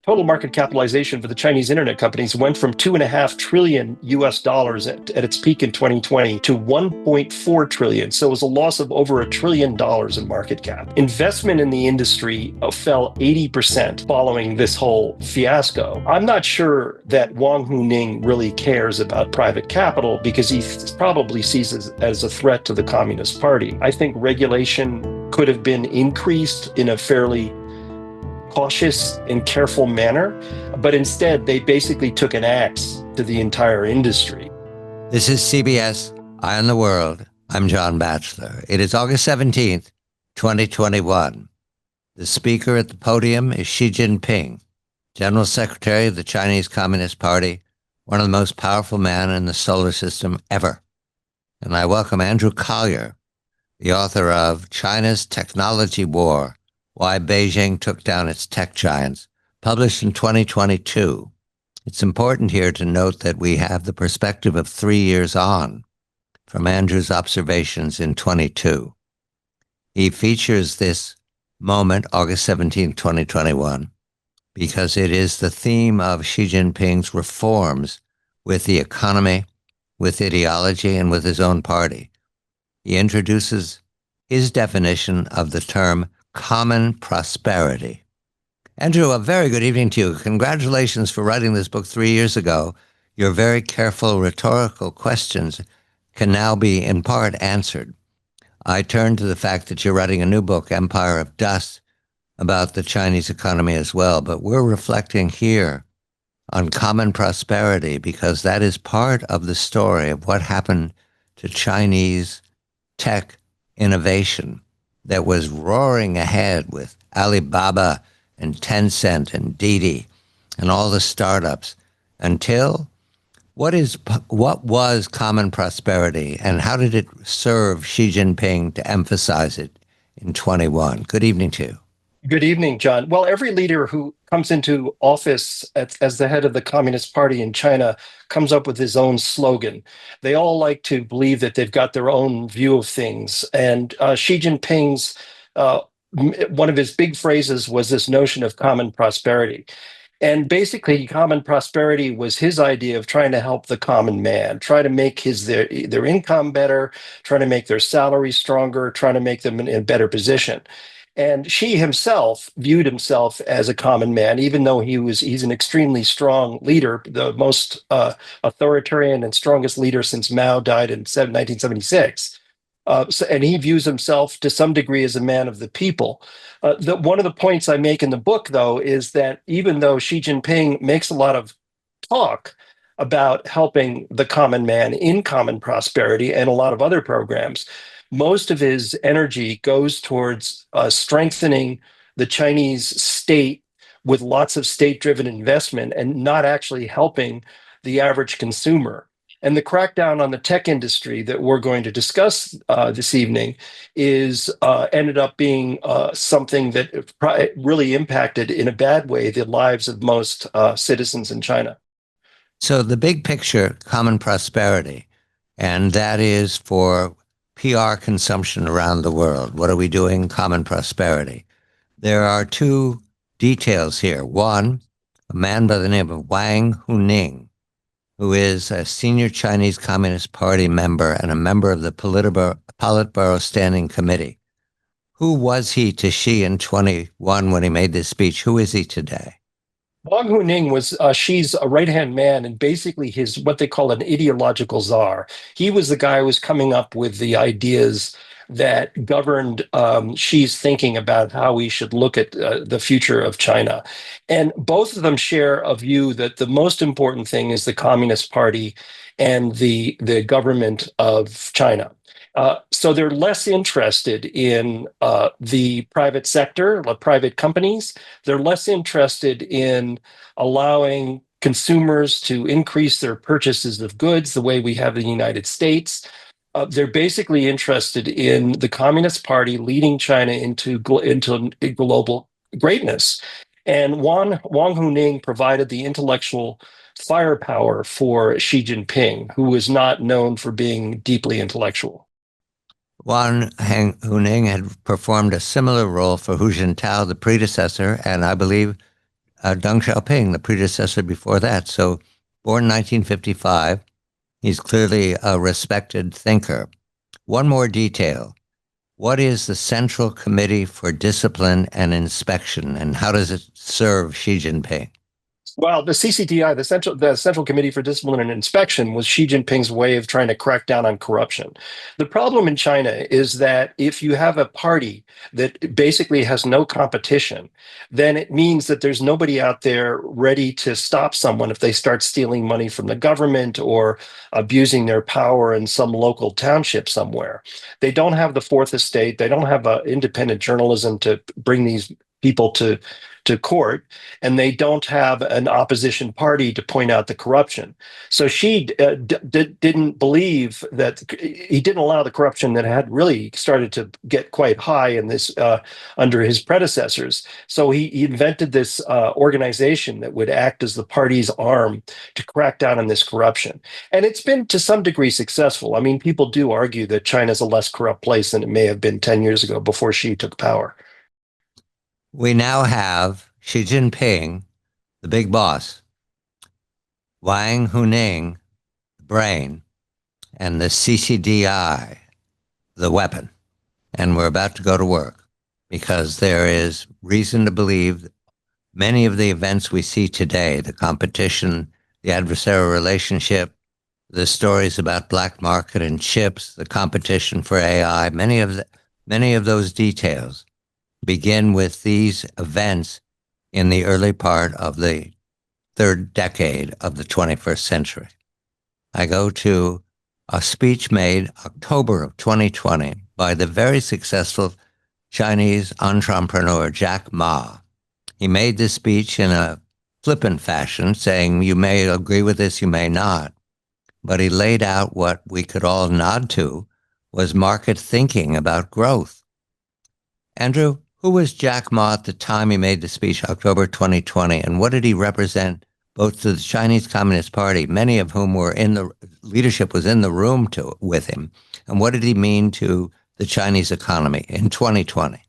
total market capitalization for the Chinese internet companies went from $2.5 trillion US dollars at its peak in 2020 to 1.4 trillion. So it was a loss of over $1 trillion in market cap. Investment in the industry fell 80% following this whole fiasco. I'm not sure that Wang Huning really cares about private capital because he probably sees it as a threat to the Communist Party. I think regulation could have been increased in a fairly cautious and careful manner, but instead they basically took an axe to the entire industry. This is CBS Eye on the World. I'm John Batchelor. It is August 17th, 2021. The speaker at the podium is Xi Jinping, General Secretary of the Chinese Communist Party, one of the most powerful men in the solar system ever. And I welcome Ant Collier, the author of China's Technology War, Why Beijing Took Down Its Tech Giants, published in 2022. It's important here to note that we have the perspective of 3 years on from Andrew's observations in 22. He features this moment, August 17, 2021, because it is the theme of Xi Jinping's reforms with the economy, with ideology, and with his own party. He introduces his definition of the term common prosperity. Andrew, a very good evening to you. Congratulations for writing this book 3 years ago. Your very careful rhetorical questions can now be in part answered. I turn to the fact that you're writing a new book, Empire of Dust, about the Chinese economy as well. But we're reflecting here on common prosperity because that is part of the story of what happened to Chinese tech innovation that was roaring ahead with Alibaba and Tencent and Didi and all the startups until what was common prosperity and how did it serve Xi Jinping to emphasize it in 21? Good evening to you. Good evening, John. Well, every leader who comes into office as the head of the Communist Party in China comes up with his own slogan. They all like to believe that they've got their own view of things. And Xi Jinping's, one of his big phrases was this notion of common prosperity. And basically, common prosperity was his idea of trying to help the common man, try to make their income better, try to make their salary stronger, try to make them in a better position. And Xi himself viewed himself as a common man, even though he's an extremely strong leader, the most authoritarian and strongest leader since Mao died in 1976. And he views himself to some degree as a man of the people. One of the points I make in the book, though, is that even though Xi Jinping makes a lot of talk about helping the common man in common prosperity and a lot of other programs, most of his energy goes towards strengthening the Chinese state with lots of state-driven investment and not actually helping the average consumer. And the crackdown on the tech industry that we're going to discuss this evening is ended up being something that really impacted in a bad way the lives of most citizens in China. So the big picture, common prosperity, and that is for PR consumption around the world. What are we doing? Common prosperity. There are two details here. One, a man by the name of Wang Huning, who is a senior Chinese Communist Party member and a member of the Politburo Standing Committee. Who was he to Xi in 21 when he made this speech? Who is he today? Wang Huning was Xi's right-hand man and basically his what they call an ideological czar. He was the guy who was coming up with the ideas that governed Xi's thinking about how we should look at the future of China. And both of them share a view that the most important thing is the Communist Party and the government of China. So they're less interested in the private sector, private companies. They're less interested in allowing consumers to increase their purchases of goods the way we have in the United States. They're basically interested in the Communist Party leading China into global greatness. And Wang Huning provided the intellectual firepower for Xi Jinping, who was not known for being deeply intellectual. Wang Huning had performed a similar role for Hu Jintao, the predecessor, and I believe Deng Xiaoping, the predecessor before that. So, born 1955, he's clearly a respected thinker. One more detail. What is the Central Committee for Discipline and Inspection, and how does it serve Xi Jinping? Well, the CCDI, the Central Committee for Discipline and Inspection, was Xi Jinping's way of trying to crack down on corruption. The problem in China is that if you have a party that basically has no competition, then it means that there's nobody out there ready to stop someone if they start stealing money from the government or abusing their power in some local township somewhere. They don't have the fourth estate. They don't have independent journalism to bring these people to court, and they don't have an opposition party to point out the corruption. So she didn't believe that he didn't allow the corruption that had really started to get quite high in this under his predecessors. So he invented this organization that would act as the party's arm to crack down on this corruption. And it's been to some degree successful. I mean, people do argue that China's a less corrupt place than it may have been 10 years ago before Xi took power. We now have Xi Jinping, the big boss, Wang Huning, the brain, and the CCDI, the weapon. And we're about to go to work because there is reason to believe many of the events we see today, the competition, the adversarial relationship, the stories about black market and chips, the competition for AI, many of those details begin with these events in the early part of the third decade of the 21st century. I go to a speech made October of 2020 by the very successful Chinese entrepreneur Jack Ma. He made this speech in a flippant fashion, saying, you may agree with this, you may not. But he laid out what we could all nod to was market thinking about growth. Andrew, who was Jack Ma at the time he made the speech, October 2020, and what did he represent both to the Chinese Communist Party, many of whom were in the leadership was in the room with him, and what did he mean to the Chinese economy in 2020?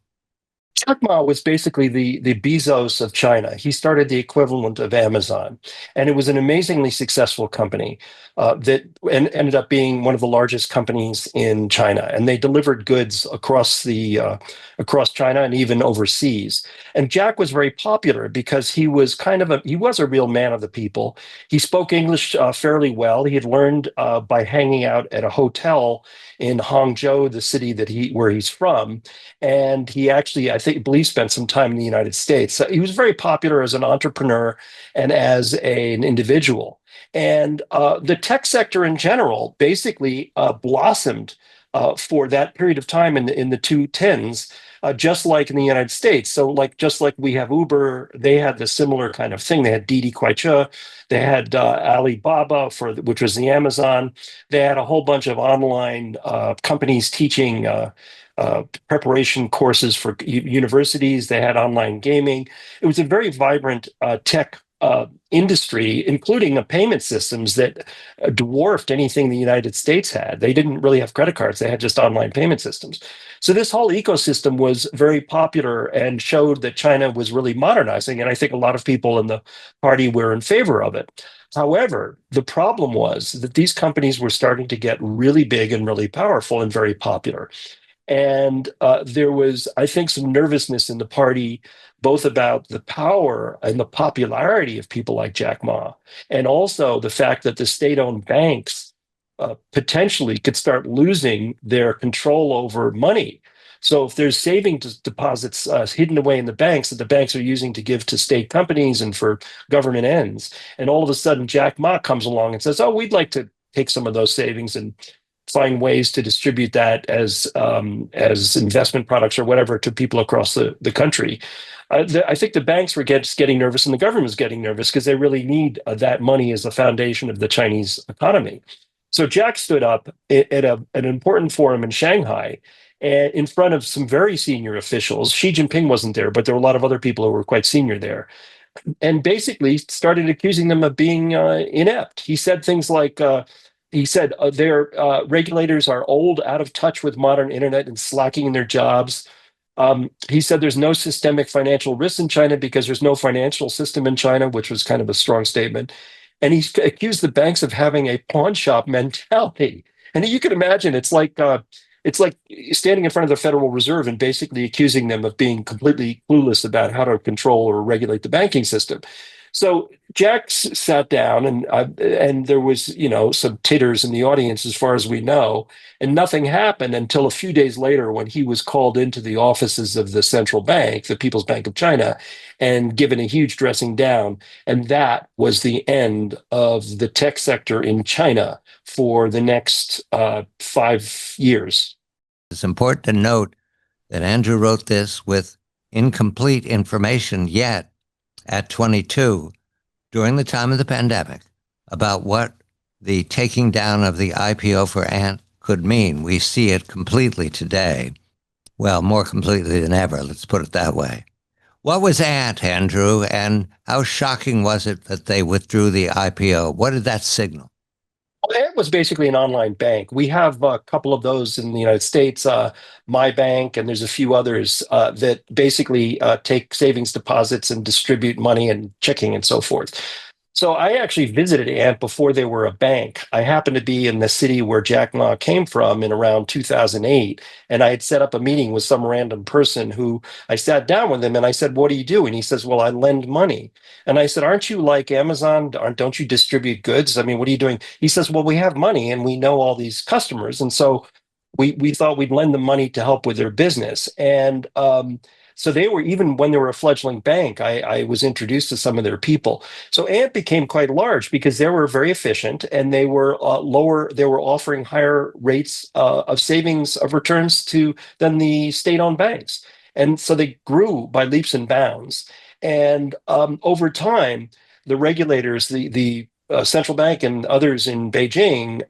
Jack Ma was basically the Bezos of China. He started the equivalent of Amazon, and it was an amazingly successful company that ended up being one of the largest companies in China. And they delivered goods across China and even overseas. And Jack was very popular because he was a real man of the people. He spoke English fairly well. He had learned by hanging out at a hotel in Hangzhou, the city where he's from, and he actually, I believe, spent some time in the United States. So he was very popular as an entrepreneur and as an individual. And the tech sector in general basically blossomed for that period of time in the 2010s, just like in the United States. So, just like we have Uber, they had the similar kind of thing. They had Didi Kuaishou, they had Alibaba which was the Amazon. They had a whole bunch of online companies teaching preparation courses for universities. They had online gaming. It was a very vibrant tech industry, including payment systems that dwarfed anything the United States had. They didn't really have credit cards. They had just online payment systems. So this whole ecosystem was very popular and showed that China was really modernizing. And I think a lot of people in the party were in favor of it. However, the problem was that these companies were starting to get really big and really powerful and very popular. And there was, I think, some nervousness in the party, both about the power and the popularity of people like Jack Ma, and also the fact that the state-owned banks potentially could start losing their control over money. So if there's savings deposits hidden away in the banks that the banks are using to give to state companies and for government ends, and all of a sudden Jack Ma comes along and says, "Oh, we'd like to take some of those savings and find ways to distribute that as investment products or whatever to people across the country." I think the banks were getting nervous and the government was getting nervous because they really need that money as the foundation of the Chinese economy. So Jack stood up at an important forum in Shanghai and in front of some very senior officials. Xi Jinping wasn't there, but there were a lot of other people who were quite senior there, and basically started accusing them of being inept. He said things like, their regulators are old, out of touch with modern internet, and slacking in their jobs. He said there's no systemic financial risk in China because there's no financial system in China, which was kind of a strong statement. And he accused the banks of having a pawn shop mentality. And you can imagine it's like standing in front of the Federal Reserve and basically accusing them of being completely clueless about how to control or regulate the banking system. So Jack sat down, and there was some titters in the audience, as far as we know, and nothing happened until a few days later when he was called into the offices of the central bank, the People's Bank of China, and given a huge dressing down. And that was the end of the tech sector in China for the next 5 years. It's important to note that Andrew wrote this with incomplete information yet at 22 during the time of the pandemic about what the taking down of the IPO for Ant could mean. We see it completely today. Well, more completely than ever, let's put it that way. What was Ant, Andrew, and how shocking was it that they withdrew the IPO? What did that signal? It was basically an online bank. We have a couple of those in the United States, My Bank, and there's a few others that basically take savings deposits and distribute money and checking and so forth. So I actually visited Ant before they were a bank. I happened to be in the city where Jack Ma came from in around 2008, and I had set up a meeting with some random person who I sat down with him and I said, "What do you do?" And he says, "Well, I lend money." And I said, "Aren't you like Amazon? Don't you distribute goods? I mean, what are you doing?" He says, "Well, we have money and we know all these customers, and so we thought we'd lend them money to help with their business." And so they were, even when they were a fledgling bank, I was introduced to some of their people. So Ant became quite large because they were very efficient, and they were lower. They were offering higher rates of savings of returns to than the state-owned banks, and so they grew by leaps and bounds. And over time, the regulators, the central bank and others in Beijing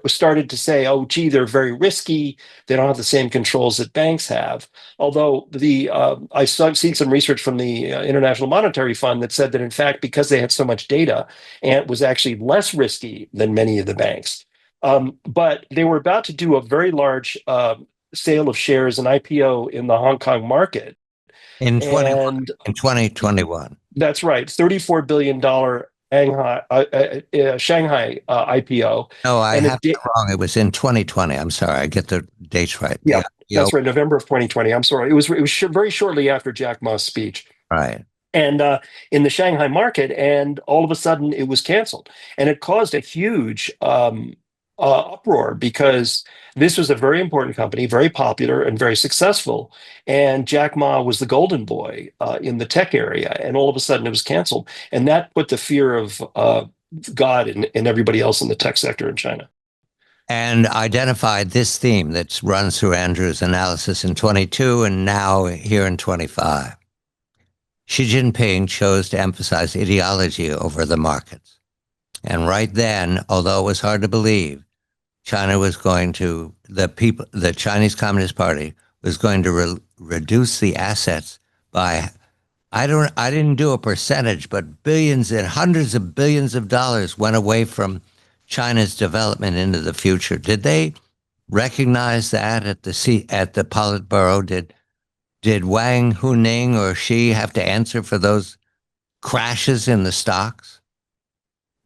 started to say, "Oh, gee, they're very risky. They don't have the same controls that banks have." Although I've seen some research from the International Monetary Fund that said that, in fact, because they had so much data, Ant was actually less risky than many of the banks. But they were about to do a very large sale of shares, an IPO in the Hong Kong market. In 20, And in 2021. that's right, $34 billion Shanghai IPO. No, I And have it wrong. It was in 2020. I'm sorry. I get the dates right. yeah, Yeah. that's right, November of 2020. I'm sorry. It was very shortly after Jack Ma's speech. Right. And in the Shanghai market, and all of a sudden it was canceled, and it caused a huge uproar because this was a very important company, very popular and very successful, and Jack Ma was the golden boy in the tech area, and all of a sudden it was canceled, and that put the fear of God in everybody else in the tech sector in China. And identified this theme that runs through Andrew's analysis in 22 and now here in 25. Xi Jinping chose to emphasize ideology over the markets. And right then, although it was hard to believe, the Chinese Communist Party was going to reduce the assets by, I didn't do a percentage, but billions and hundreds of billions of dollars went away from China's development into the future. Did they recognize that at the Politburo? Did Wang Huning or Xi have to answer for those crashes in the stocks?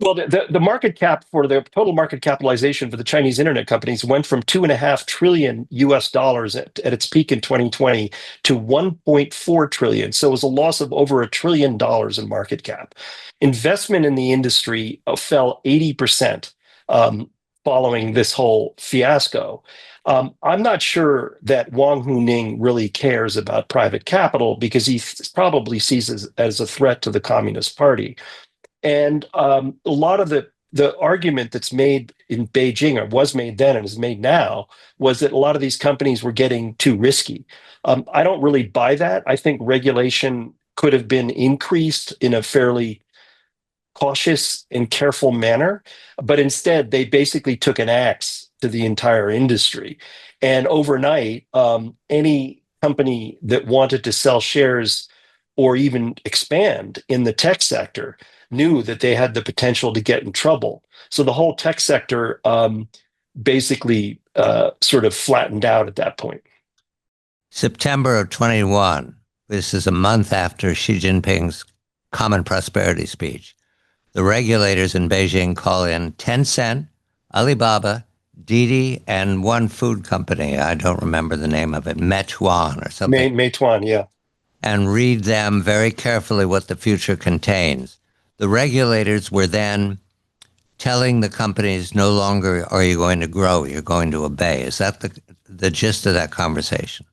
Well, the market cap for the total market capitalization for the Chinese internet companies went from 2.5 trillion US dollars at its peak in 2020 to 1.4 trillion. So it was a loss of over $1 trillion in market cap. Investment in the industry fell 80% following this whole fiasco. I'm not sure that Wang Huning really cares about private capital because he probably sees it as a threat to the Communist Party. And a lot of the argument that's made in Beijing, or was made then and is made now, was that a lot of these companies were getting too risky. I don't really buy that. I think regulation could have been increased in a fairly cautious and careful manner, but instead they basically took an axe to the entire industry. And overnight, any company that wanted to sell shares or even expand in the tech sector knew that they had the potential to get in trouble. So the whole tech sector basically sort of flattened out at that point. September of 21, this is a month after Xi Jinping's Common Prosperity speech, the regulators in Beijing call in Tencent, Alibaba, Didi, and one food company, I don't remember the name of it, Meituan or something, Meituan, yeah. and read them very carefully what the future contains. The regulators were then telling the companies no longer are you going to grow, you're going to obey. Is that the gist of that conversation?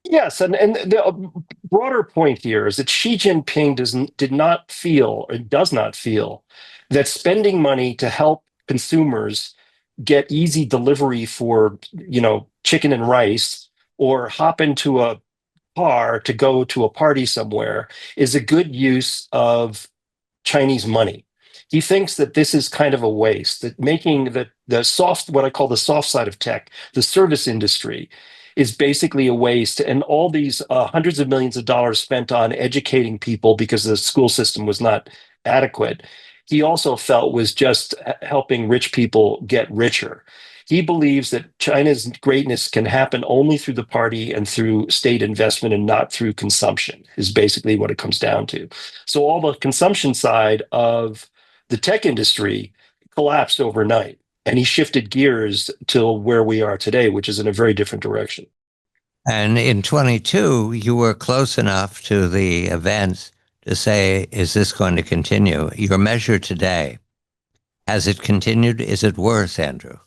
Yes, and the broader point here is that Xi Jinping did not feel or does not feel that spending money to help consumers get easy delivery for, chicken and rice, or hop into a car to go to a party somewhere is a good use of Chinese money. He thinks that this is kind of a waste, that making the soft, what I call the soft side of tech, the service industry, is basically a waste. And all these hundreds of millions of dollars spent on educating people because the school system was not adequate, he also felt was just helping rich people get richer. He believes that China's greatness can happen only through the party and through state investment and not through consumption, is basically what it comes down to. So all the consumption side of the tech industry collapsed overnight. And he shifted gears to where we are today, which is in a very different direction. And in 22, you were close enough to the events to say, is this going to continue? Your measure today, has it continued? Is it worse, Andrew?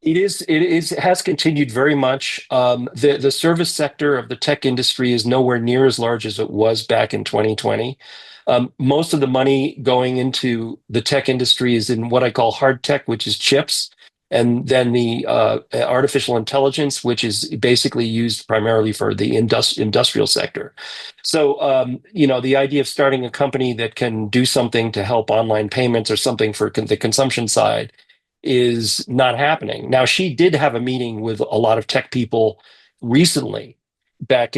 It has continued very much. The service sector of the tech industry is nowhere near as large as it was back in 2020. Most of the money going into the tech industry is in what I call hard tech, which is chips, and then the artificial intelligence, which is basically used primarily for the industrial sector. So, the idea of starting a company that can do something to help online payments or something for the consumption side is not happening. Now, she did have a meeting with a lot of tech people recently,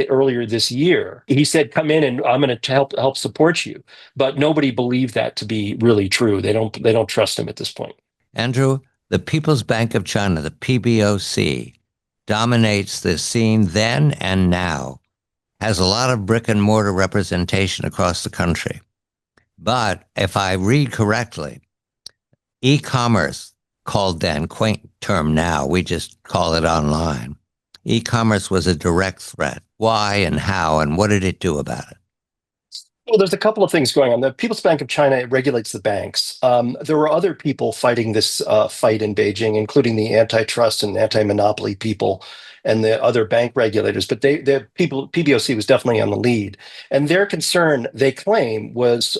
earlier this year. He said, "Come in, and I'm going to help support you." But nobody believed that to be really true. They don't trust him at this point. Andrew, the People's Bank of China, the PBOC, dominates the scene then and now, has a lot of brick and mortar representation across the country. But if I read correctly, e-commerce, called then, quaint term now, we just call it online. E-commerce was a direct threat. Why and how, and what did it do about it? Well, there's a couple of things going on. The People's Bank of China regulates the banks. There were other people fighting this fight in Beijing, including the antitrust and anti-monopoly people and the other bank regulators. But the PBOC was definitely on the lead. And their concern, they claim, was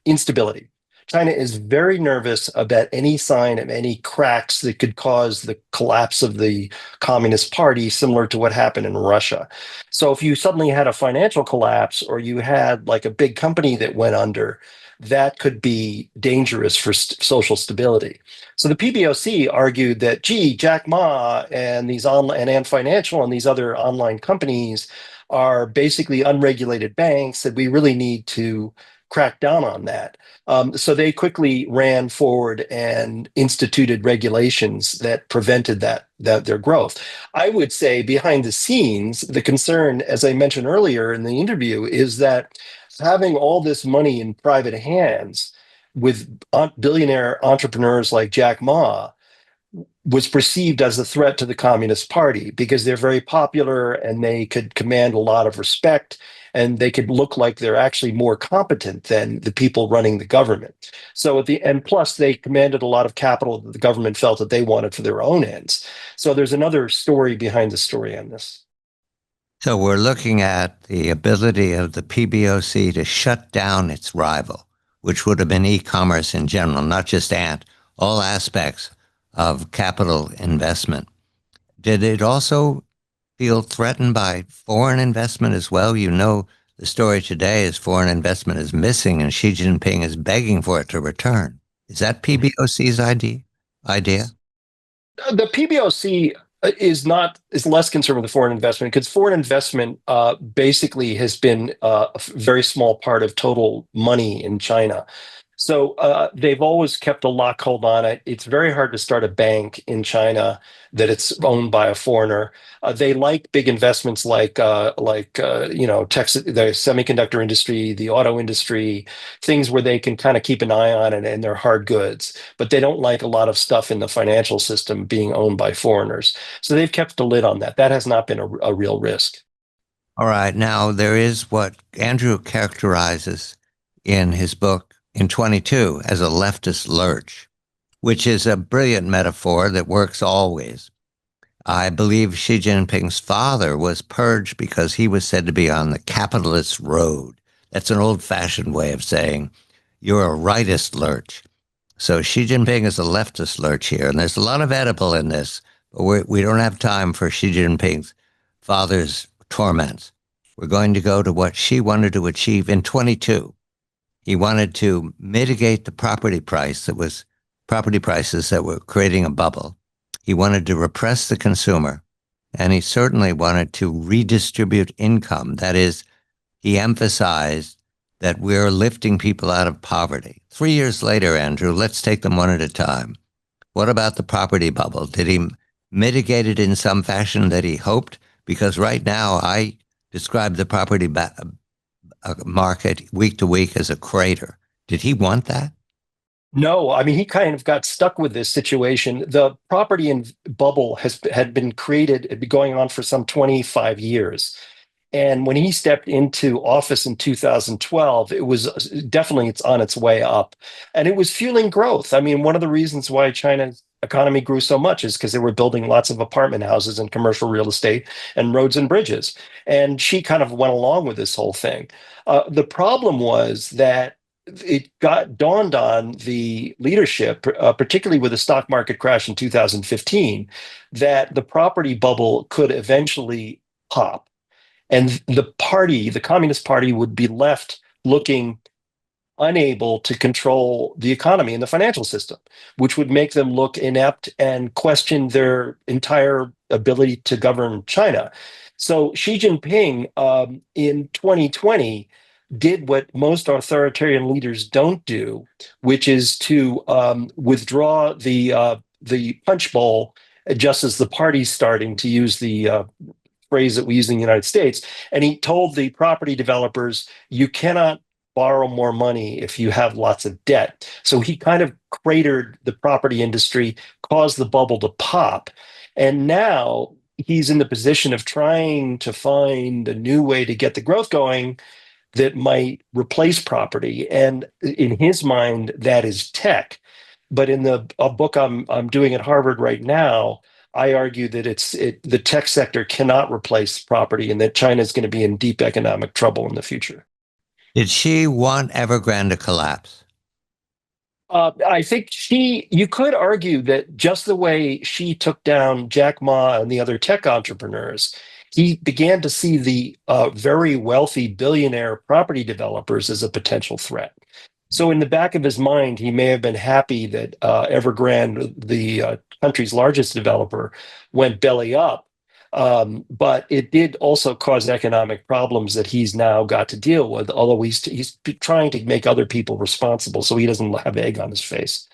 instability. China is very nervous about any sign of any cracks that could cause the collapse of the Communist Party, similar to what happened in Russia. So if you suddenly had a financial collapse or you had like a big company that went under, that could be dangerous for social stability. So the PBOC argued that, gee, Jack Ma and these online and Ant Financial and these other online companies are basically unregulated banks, that we really need to crack down on that. So they quickly ran forward and instituted regulations that prevented that their growth. I would say behind the scenes, the concern, as I mentioned earlier in the interview, is that having all this money in private hands with billionaire entrepreneurs like Jack Ma was perceived as a threat to the Communist Party because they're very popular and they could command a lot of respect, and they could look like they're actually more competent than the people running the government. So and plus they commanded a lot of capital that the government felt that they wanted for their own ends. So there's another story behind the story on this. So we're looking at the ability of the PBOC to shut down its rival, which would have been e-commerce in general, not just Ant, all aspects of capital investment. Did it also feel threatened by foreign investment as well? You know, the story today is foreign investment is missing and Xi Jinping is begging for it to return. Is that PBOC's idea? The PBOC is less concerned with foreign investment because foreign investment basically has been a very small part of total money in China. So they've always kept a lock hold on it. It's very hard to start a bank in China that it's owned by a foreigner. They like big investments tech, the semiconductor industry, the auto industry, things where they can kind of keep an eye on it, and they're hard goods. But they don't like a lot of stuff in the financial system being owned by foreigners. So they've kept a lid on that. That has not been a real risk. All right. Now, there is what Andrew characterizes in his book in 22 as a leftist lurch, which is a brilliant metaphor that works always. I believe Xi Jinping's father was purged because he was said to be on the capitalist road. That's an old-fashioned way of saying you're a rightist lurch. So Xi Jinping is a leftist lurch here, and there's a lot of edible in this, but we don't have time for Xi Jinping's father's torments. We're going to go to what Xi wanted to achieve in 22. He wanted to mitigate the property prices that were creating a bubble. He wanted to repress the consumer, and he certainly wanted to redistribute income. That is, he emphasized that we're lifting people out of poverty. 3 years later, Andrew, let's take them one at a time. What about the property bubble? Did he mitigate it in some fashion that he hoped? Because right now, I describe the property market week to week as a crater. Did he want that? No, I mean he kind of got stuck with this situation. The property and bubble had been created, it'd been going on for some 25 years. And when he stepped into office in 2012, it was definitely it's on its way up. And it was fueling growth. I mean, one of the reasons why China's economy grew so much is because they were building lots of apartment houses and commercial real estate and roads and bridges. And she kind of went along with this whole thing. The problem was that it got dawned on the leadership, particularly with the stock market crash in 2015, that the property bubble could eventually pop. And the Communist Party, would be left looking unable to control the economy and the financial system, which would make them look inept and question their entire ability to govern China. So Xi Jinping in 2020 did what most authoritarian leaders don't do, which is to withdraw the punch bowl just as the party's starting to use the phrase that we use in the United States. And he told the property developers, you cannot borrow more money if you have lots of debt. So he kind of cratered the property industry, caused the bubble to pop. And now he's in the position of trying to find a new way to get the growth going that might replace property. And in his mind, that is tech. But in a book I'm doing at Harvard right now, I argue that the tech sector cannot replace property, and that China is going to be in deep economic trouble in the future. Did she want Evergrande to collapse? I think you could argue that just the way she took down Jack Ma and the other tech entrepreneurs, he began to see the very wealthy billionaire property developers as a potential threat. So in the back of his mind, he may have been happy that Evergrande, the country's largest developer, went belly up. But it did also cause economic problems that he's now got to deal with, although he's trying to make other people responsible so he doesn't have egg on his face.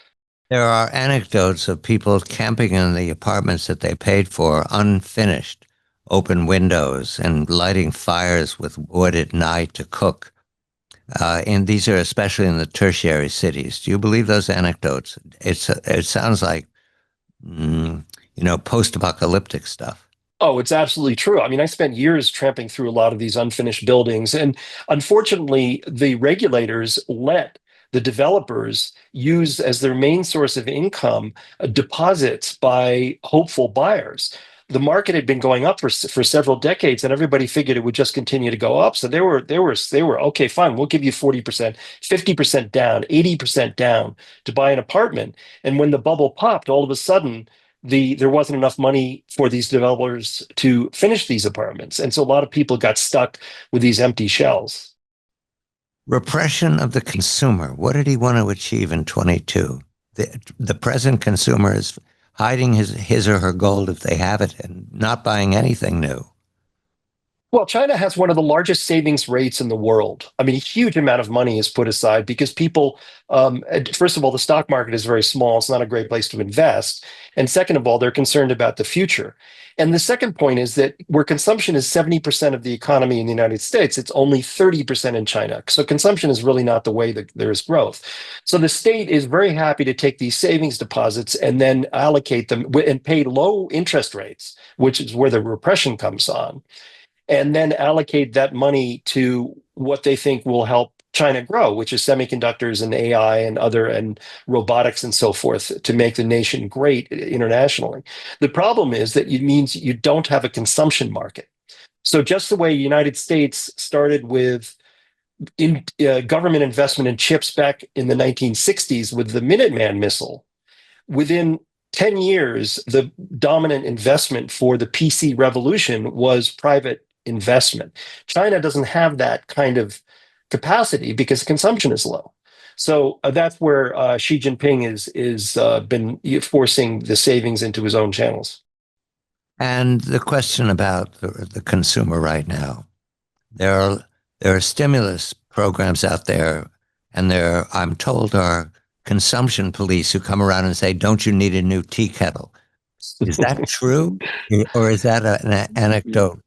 There are anecdotes of people camping in the apartments that they paid for unfinished, open windows, and lighting fires with wood at night to cook. And these are especially in the tertiary cities. Do you believe those anecdotes? It sounds like, post-apocalyptic stuff. Oh, it's absolutely true. I mean, I spent years tramping through a lot of these unfinished buildings, and unfortunately, the regulators let the developers use as their main source of income deposits by hopeful buyers. The market had been going up for several decades, and everybody figured it would just continue to go up. So they were okay, fine. We'll give you 40%, 50% down, 80% down to buy an apartment. And when the bubble popped, all of a sudden there wasn't enough money for these developers to finish these apartments, and so a lot of people got stuck with these empty shells. Repression of the consumer. What did he want to achieve in 22? The present consumer is hiding his or her gold if they have it and not buying anything new. Well, China has one of the largest savings rates in the world. I mean, a huge amount of money is put aside because people, first of all, the stock market is very small. It's not a great place to invest. And second of all, they're concerned about the future. And the second point is that where consumption is 70% of the economy in the United States, it's only 30% in China. So consumption is really not the way that there's growth. So the state is very happy to take these savings deposits and then allocate them and pay low interest rates, which is where the repression comes on, and then allocate that money to what they think will help China grow, which is semiconductors and AI and other and robotics and so forth to make the nation great internationally. The problem is that it means you don't have a consumption market. So just the way the United States started with government investment in chips back in the 1960s with the Minuteman missile, within 10 years, the dominant investment for the PC revolution was private investment. China doesn't have that kind of capacity because consumption is low. So that's where Xi Jinping is been forcing the savings into his own channels. And the question about the consumer right now, there are stimulus programs out there, and there, I'm told, are consumption police who come around and say, "Don't you need a new tea kettle?" Is that true, or is that an anecdote?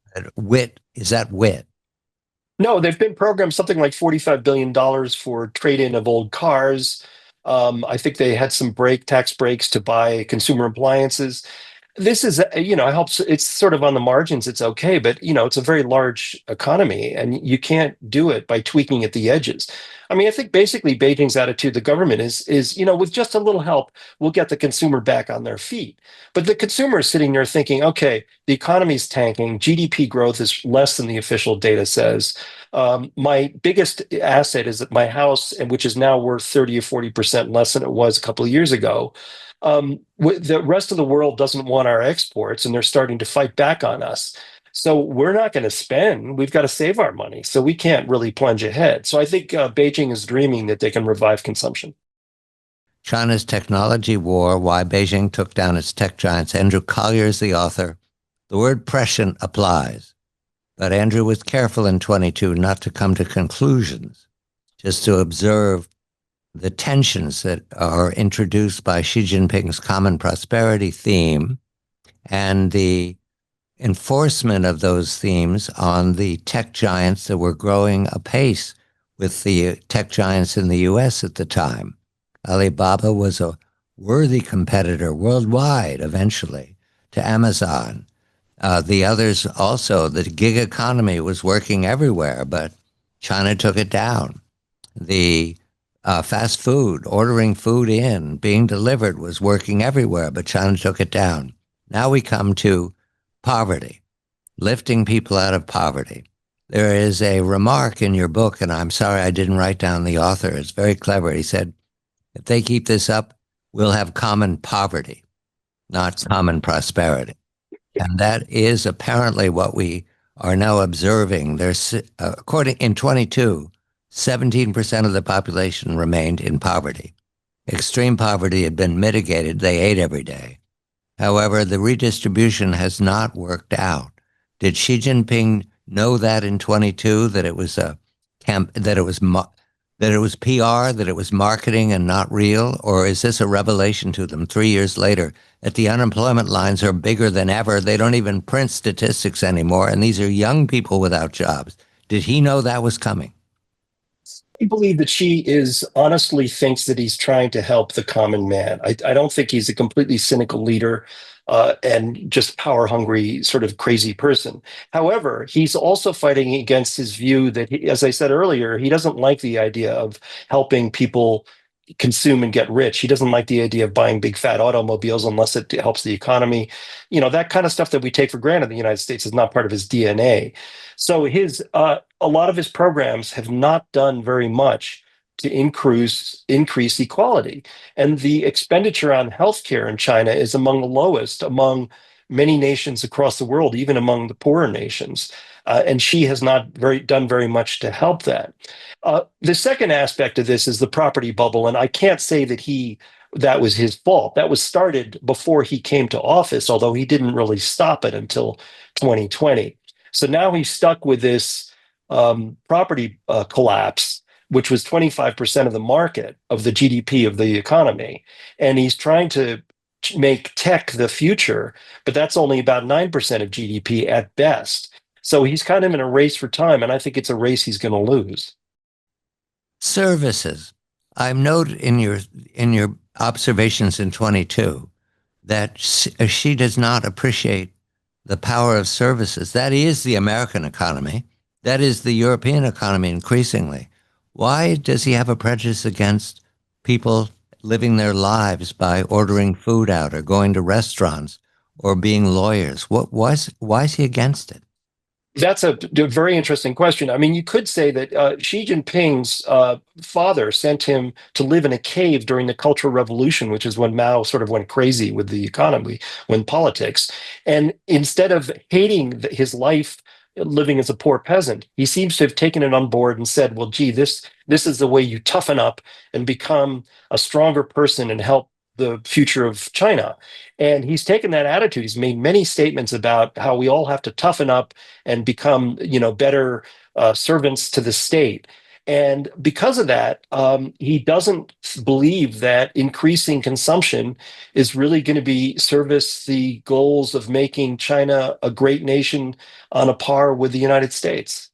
Is that wit? No, they've been programmed something like $45 billion for trade-in of old cars. I think they had some tax breaks to buy consumer appliances. This is, it helps. It's sort of on the margins. It's okay, but it's a very large economy, and you can't do it by tweaking at the edges. I mean, I think basically Beijing's attitude, the government is, with just a little help, we'll get the consumer back on their feet. But the consumer is sitting there thinking, okay, the economy's tanking, GDP growth is less than the official data says. My biggest asset is that my house, and which is now worth 30 or 40% less than it was a couple of years ago. The rest of the world doesn't want our exports, and they're starting to fight back on us. So we're not going to spend. We've got to save our money. So we can't really plunge ahead. So I think Beijing is dreaming that they can revive consumption. China's technology war, why Beijing took down its tech giants. Andrew Collier is the author. The word prescient applies, but Andrew was careful in 22 not to come to conclusions, just to observe the tensions that are introduced by Xi Jinping's common prosperity theme and the enforcement of those themes on the tech giants that were growing apace with the tech giants in the US at the time. Alibaba was a worthy competitor worldwide eventually to Amazon. The others also, the gig economy was working everywhere, but China took it down. The fast food, ordering food in, being delivered was working everywhere, but China took it down. Now we come to poverty, lifting people out of poverty. There is a remark in your book, and I'm sorry I didn't write down the author. It's very clever. He said, if they keep this up, we'll have common poverty, not common prosperity. And that is apparently what we are now observing. There's, according in 22, 17% of the population remained in poverty. Extreme poverty had been mitigated. They ate every day. However, the redistribution has not worked out. Did Xi Jinping know that in 22, that it was that it was PR, that it was marketing and not real? Or is this a revelation to them 3 years later that the unemployment lines are bigger than ever? They don't even print statistics anymore, and these are young people without jobs. Did he know that was coming? I believe that Xi is honestly thinks that he's trying to help the common man. I don't think he's a completely cynical leader and just power hungry, sort of crazy person. However, he's also fighting against his view that, as I said earlier, he doesn't like the idea of helping people consume and get rich. He doesn't like the idea of buying big fat automobiles unless it helps the economy. That kind of stuff that we take for granted in the United States is not part of his DNA. So a lot of his programs have not done very much to increase equality. And the expenditure on healthcare in China is among the lowest among many nations across the world, even among the poorer nations. And Xi has not done very much to help that. The second aspect of this is the property bubble, and I can't say that was his fault. That was started before he came to office, although he didn't really stop it until 2020. So now he's stuck with this property collapse, which was 25% of the market of the GDP of the economy. And he's trying to make tech the future, but that's only about 9% of GDP at best. So he's kind of in a race for time, and I think it's a race he's going to lose. Services. I note in your observations in 22 that she does not appreciate the power of services. That is the American economy. That is the European economy increasingly. Why does he have a prejudice against people living their lives by ordering food out or going to restaurants or being lawyers? Why is he against it? That's a very interesting question. I mean, you could say that Xi Jinping's father sent him to live in a cave during the Cultural Revolution, which is when Mao sort of went crazy with the economy, when politics. And instead of hating his life living as a poor peasant, he seems to have taken it on board and said, well, gee, this is the way you toughen up and become a stronger person and help the future of China. And he's taken that attitude. He's made many statements about how we all have to toughen up and become, better servants to the state. And because of that, he doesn't believe that increasing consumption is really going to be service the goals of making China a great nation on a par with the United States.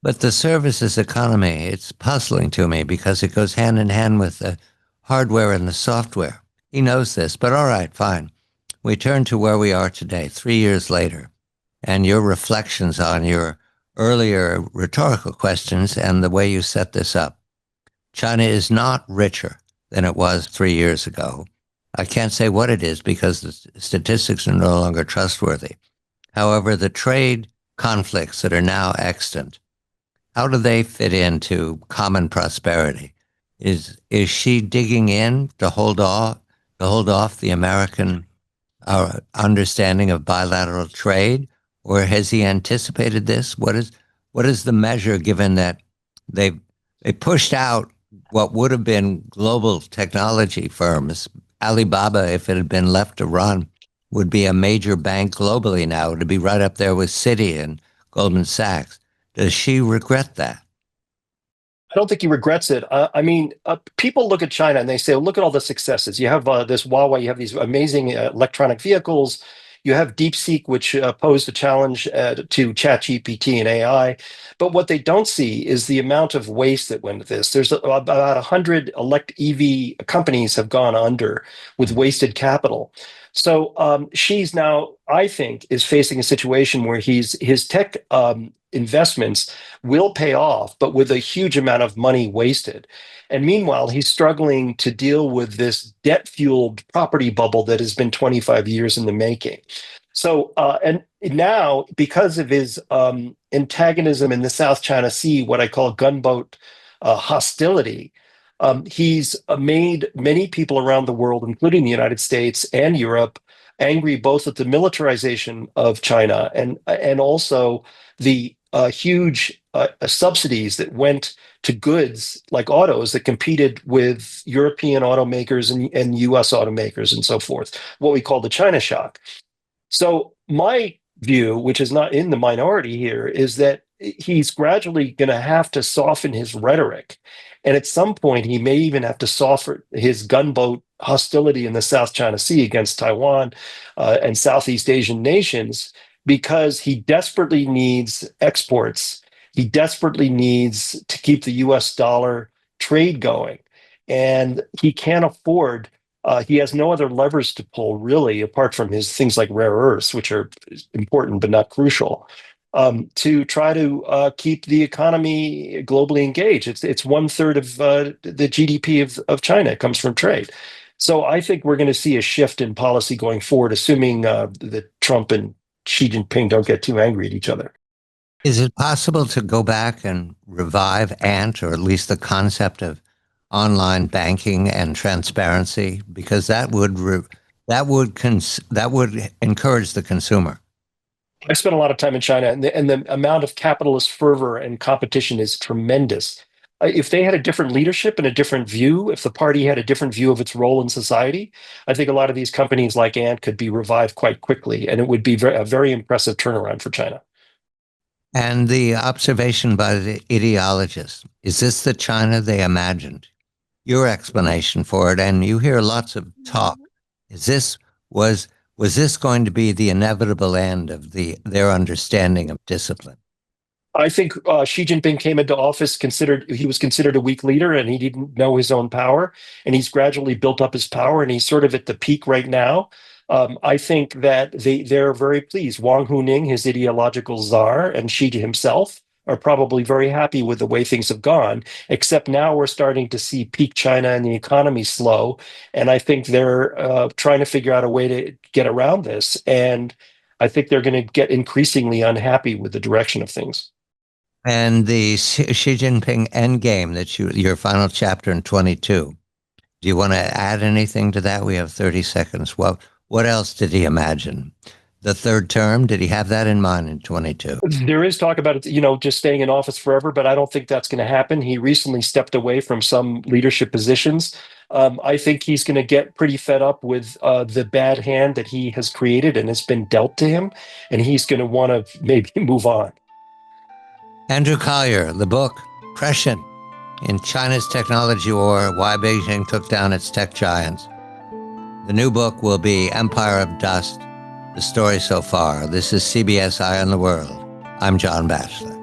But the services economy, it's puzzling to me because it goes hand in hand with the hardware and the software. He knows this, but all right, fine. We turn to where we are today, 3 years later, and your reflections on your earlier rhetorical questions and the way you set this up. China is not richer than it was 3 years ago. I can't say what it is because the statistics are no longer trustworthy. However, the trade conflicts that are now extant, how do they fit into common prosperity? Is she digging in to hold off the American understanding of bilateral trade, or has he anticipated this? What is the measure, given that they pushed out what would have been global technology firms? Alibaba, if it had been left to run, would be a major bank globally now. It would be right up there with Citi and Goldman Sachs. Does she regret that? I don't think he regrets it. I mean, people look at China and they say, look at all the successes. You have this Huawei, you have these amazing electronic vehicles. You have DeepSeek, which posed a challenge to ChatGPT and AI. But what they don't see is the amount of waste that went into this. There's about 100 EV companies have gone under with wasted capital. So she's now, I think, is facing a situation where his tech investments will pay off, but with a huge amount of money wasted. And meanwhile, he's struggling to deal with this debt-fueled property bubble that has been 25 years in the making. So, and now, because of his antagonism in the South China Sea, what I call gunboat hostility, he's made many people around the world, including the United States and Europe, angry both at the militarization of China and also the huge subsidies that went to goods like autos that competed with European automakers and US automakers and so forth, what we call the China shock. So my view, which is not in the minority here, is that he's gradually going to have to soften his rhetoric. And at some point, he may even have to soften his gunboat hostility in the South China Sea against Taiwan and Southeast Asian nations, because he desperately needs exports. He desperately needs to keep the US dollar trade going. And he can't afford, he has no other levers to pull, really, apart from his things like rare earths, which are important but not crucial, to try to keep the economy globally engaged. It's 1/3 of the GDP of China. It comes from trade. So I think we're going to see a shift in policy going forward, assuming that Trump and Xi Jinping don't get too angry at each other. Is it possible to go back and revive Ant, or at least the concept of online banking and transparency? Because that would encourage the consumer. I've spent a lot of time in China, and the amount of capitalist fervor and competition is tremendous. If they had a different leadership and a different view, if the party had a different view of its role in society, I think a lot of these companies like Ant could be revived quite quickly, and it would be a very impressive turnaround for China. And the observation by the ideologists, is this the China they imagined? Your explanation for it, and you hear lots of talk. Is this was this going to be the inevitable end of their understanding of discipline? I think Xi Jinping came into office he was considered a weak leader, and he didn't know his own power, and he's gradually built up his power, and he's sort of at the peak right now. I think that they're very pleased. Wang Huning, his ideological czar, and Xi himself are probably very happy with the way things have gone. Except now we're starting to see peak China and the economy slow, and I think they're trying to figure out a way to get around this. And I think they're going to get increasingly unhappy with the direction of things. And the Xi Jinping endgame that your final chapter in 22. Do you want to add anything to that? We have 30 seconds. Well, what else did he imagine? The third term, did he have that in mind in 22? There is talk about it, just staying in office forever, but I don't think that's going to happen. He recently stepped away from some leadership positions. I think he's going to get pretty fed up with the bad hand that he has created and has been dealt to him, and he's going to want to maybe move on. Andrew Collier, the book, Repression in China's Technology War, Why Beijing Took Down Its Tech Giants. The new book will be Empire of Dust, the story so far. This is CBS Eye on the World. I'm John Batchelor.